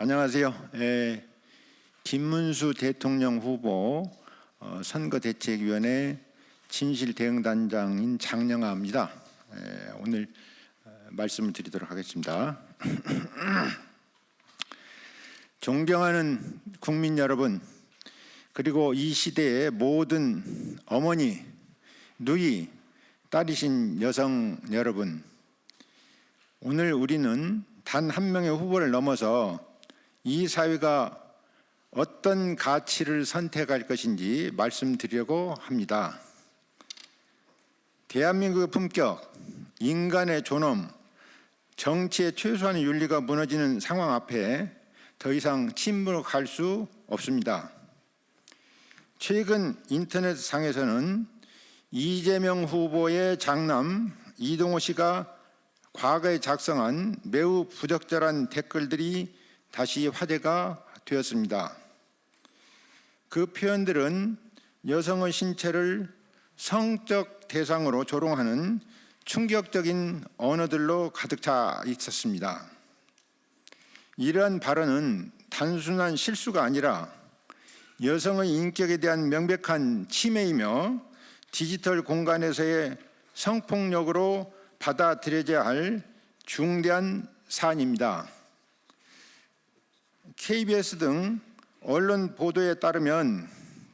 안녕하세요. 김문수 대통령 후보 선거대책위원회 진실대응단장인 장영하입니다. 오늘 말씀을 드리도록 하겠습니다. 존경하는 국민 여러분, 그리고 이 시대의 모든 어머니, 누이, 딸이신 여성 여러분, 오늘 우리는 단 한 명의 후보를 넘어서 이 사회가 어떤 가치를 선택할 것인지 말씀드리려고 합니다. 대한민국의 품격, 인간의 존엄, 정치의 최소한의 윤리가 무너지는 상황 앞에 더 이상 침묵할 수 없습니다. 최근 인터넷상에서는 이재명 후보의 장남 이동호 씨가 과거에 작성한 매우 부적절한 댓글들이 다시 화제가 되었습니다. 그 표현들은 여성의 신체를 성적 대상으로 조롱하는 충격적인 언어들로 가득 차 있었습니다. 이러한 발언은 단순한 실수가 아니라 여성의 인격에 대한 명백한 침해이며 디지털 공간에서의 성폭력으로 받아들여져야 할 중대한 사안입니다. KBS 등 언론 보도에 따르면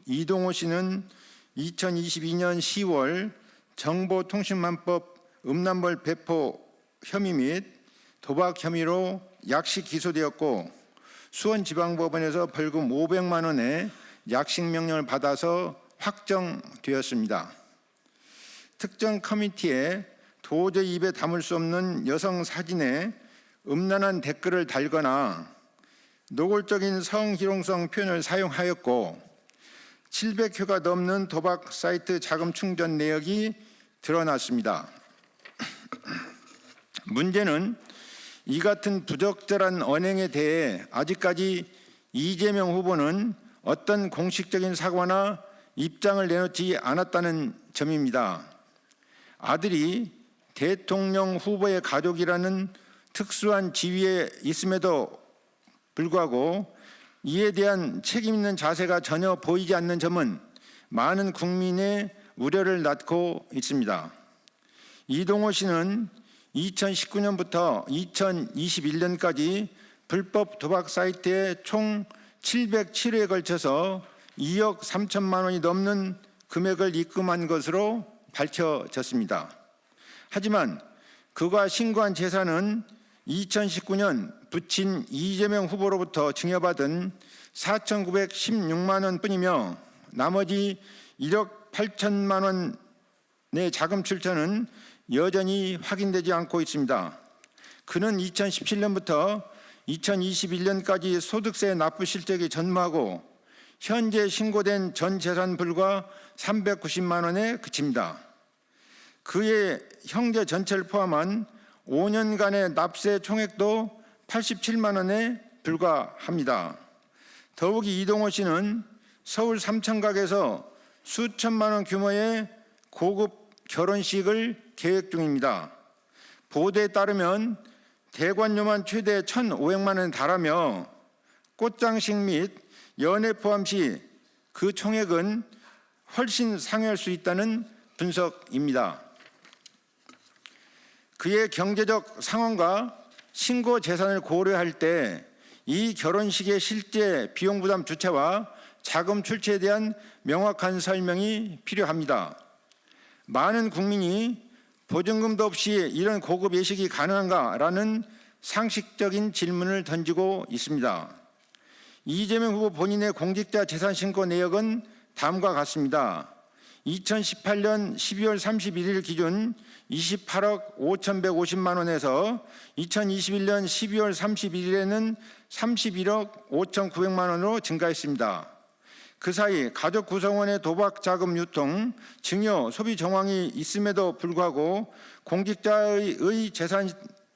이동호 씨는 2022년 10월 정보통신망법 음란물 배포 혐의 및 도박 혐의로 약식 기소되었고 수원지방법원에서 벌금 500만 원의 약식 명령을 받아서 확정되었습니다. 특정 커뮤니티에 도저히 입에 담을 수 없는 여성 사진에 음란한 댓글을 달거나 노골적인 성희롱성 표현을 사용하였고 700회가 넘는 도박 사이트 자금 충전 내역이 드러났습니다. 문제는 이 같은 부적절한 언행에 대해 아직까지 이재명 후보는 어떤 공식적인 사과나 입장을 내놓지 않았다는 점입니다. 아들이 대통령 후보의 가족이라는 특수한 지위에 있음에도 불구하고 이에 대한 책임 있는 자세가 전혀 보이지 않는 점은 많은 국민의 우려를 낳고 있습니다. 이동호 씨는 2019년부터 2021년까지 불법 도박 사이트에 총 707회에 걸쳐서 2억 3천만 원이 넘는 금액을 입금한 것으로 밝혀졌습니다. 하지만 그가 신고한 재산은 2019년 부친 이재명 후보로부터 증여받은 4,916만 원뿐이며 나머지 1억 8천만 원의 자금 출처는 여전히 확인되지 않고 있습니다. 그는 2017년부터 2021년까지 소득세 납부 실적이 전무하고 현재 신고된 전 재산 불과 390만 원에 그칩니다. 그의 형제 전체를 포함한 5년간의 납세 총액도 87만 원에 불과합니다. 더욱이 이동호 씨는 서울 삼청각에서 수천만 원 규모의 고급 결혼식을 계획 중입니다. 보도에 따르면 대관료만 최대 1,500만 원에 달하며 꽃장식 및 연회 포함 시 그 총액은 훨씬 상회할 수 있다는 분석입니다. 그의 경제적 상황과 신고 재산을 고려할 때 이 결혼식의 실제 비용 부담 주체와 자금 출처에 대한 명확한 설명이 필요합니다. 많은 국민이 보증금도 없이 이런 고급 예식이 가능한가라는 상식적인 질문을 던지고 있습니다. 이재명 후보 본인의 공직자 재산 신고 내역은 다음과 같습니다. 2018년 12월 31일 기준 28억 5,150만 원에서 2021년 12월 31일에는 31억 5,900만 원으로 증가했습니다. 그 사이 가족 구성원의 도박 자금 유통, 증여, 소비 정황이 있음에도 불구하고 공직자의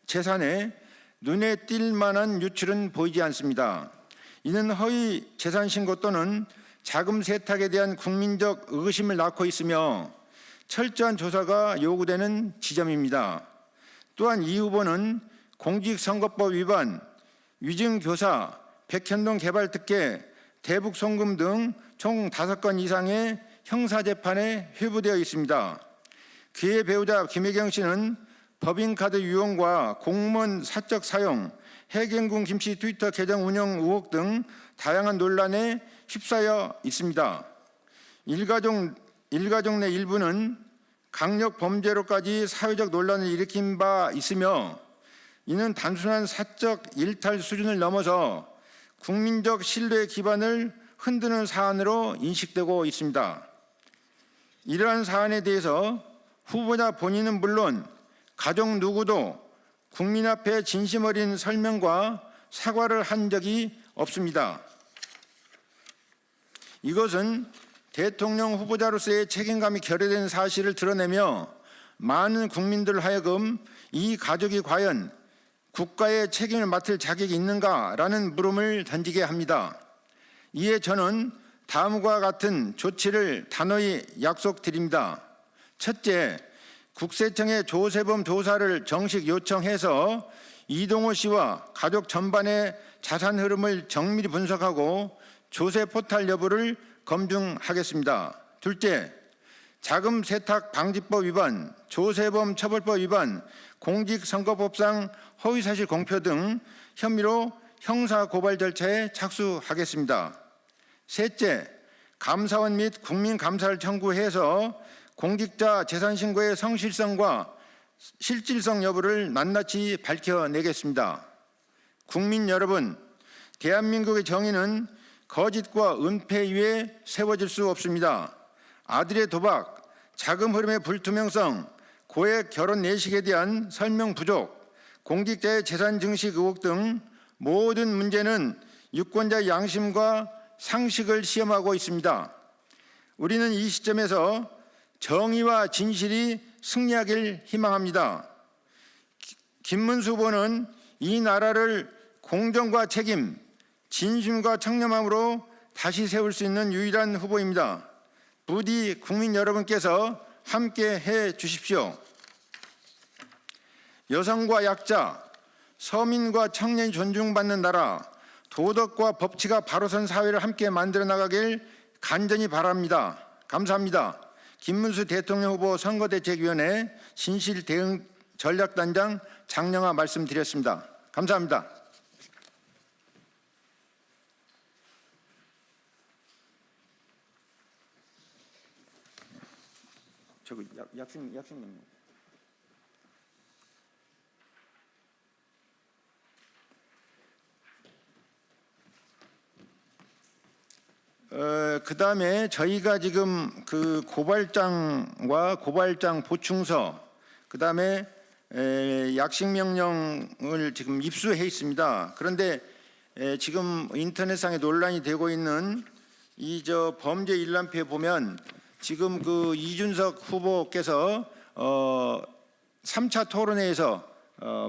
재산에 눈에 띌 만한 유출은 보이지 않습니다. 이는 허위 재산 신고 또는 자금 세탁에 대한 국민적 의구심을 낳고 있으며 철저한 조사가 요구되는 지점입니다. 또한 이 후보는 공직선거법 위반, 위증교사, 백현동 개발특혜, 대북송금 등 총 5건 이상의 형사재판에 회부되어 있습니다. 그의 배우자 김혜경 씨는 법인카드 유용과 공무원 사적 사용, 해경궁 김씨 트위터 계정 운영 의혹 등 다양한 논란에 휩싸여 있습니다. 일가족 내 일부는 강력 범죄로까지 사회적 논란을 일으킨 바 있으며 이는 단순한 사적 일탈 수준을 넘어서 국민적 신뢰 기반을 흔드는 사안으로 인식되고 있습니다. 이러한 사안에 대해서 후보자 본인은 물론 가족 누구도 국민 앞에 진심 어린 설명과 사과를 한 적이 없습니다. 이것은 대통령 후보자로서의 책임감이 결여된 사실을 드러내며 많은 국민들 하여금 이 가족이 과연 국가의 책임을 맡을 자격이 있는가라는 물음을 던지게 합니다. 이에 저는 다음과 같은 조치를 단호히 약속드립니다. 첫째, 국세청의 조세범 조사를 정식 요청해서 이동호 씨와 가족 전반의 자산 흐름을 정밀히 분석하고 조세 포탈 여부를 검증하겠습니다. 둘째, 자금 세탁 방지법 위반, 조세범 처벌법 위반, 공직선거법상 허위사실 공표 등 혐의로 형사 고발 절차에 착수하겠습니다. 셋째, 감사원 및 국민감사를 청구해서 공직자 재산 신고의 성실성과 실질성 여부를 낱낱이 밝혀내겠습니다. 국민 여러분, 대한민국의 정의는 거짓과 은폐 위에 세워질 수 없습니다. 아들의 도박, 자금 흐름의 불투명성, 고액 결혼 내식에 대한 설명 부족, 공직자의 재산 증식 의혹 등 모든 문제는 유권자의 양심과 상식을 시험하고 있습니다. 우리는 이 시점에서 정의와 진실이 승리하길 희망합니다. 김문수 후보는 이 나라를 공정과 책임, 진심과 청렴함으로 다시 세울 수 있는 유일한 후보입니다. 부디 국민 여러분께서 함께 해 주십시오. 여성과 약자, 서민과 청년이 존중받는 나라, 도덕과 법치가 바로 선 사회를 함께 만들어 나가길 간절히 바랍니다. 감사합니다. 김문수 대통령 후보 선거대책위원회 진실대응 전략단장 장영하 말씀드렸습니다. 감사합니다. 저거 약식님. 그다음에 저희가 지금 그 고발장과 고발장 보충서, 그다음에 약식명령을 지금 입수해 있습니다. 그런데 지금 인터넷상에 논란이 되고 있는 이 범죄 일람표에 보면 지금 그 이준석 후보께서 3차 토론회에서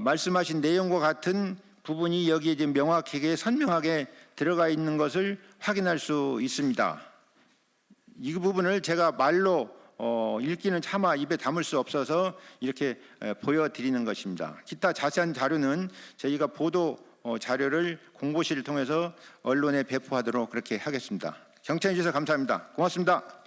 말씀하신 내용과 같은 부분이 여기에 지금 명확하게 선명하게 들어가 있는 것을 확인할 수 있습니다. 이 부분을 제가 말로 읽기는 차마 입에 담을 수 없어서 이렇게 보여드리는 것입니다. 기타 자세한 자료는 저희가 보도 자료를 공보실을 통해서 언론에 배포하도록 그렇게 하겠습니다. 경청해 주셔서 감사합니다. 고맙습니다.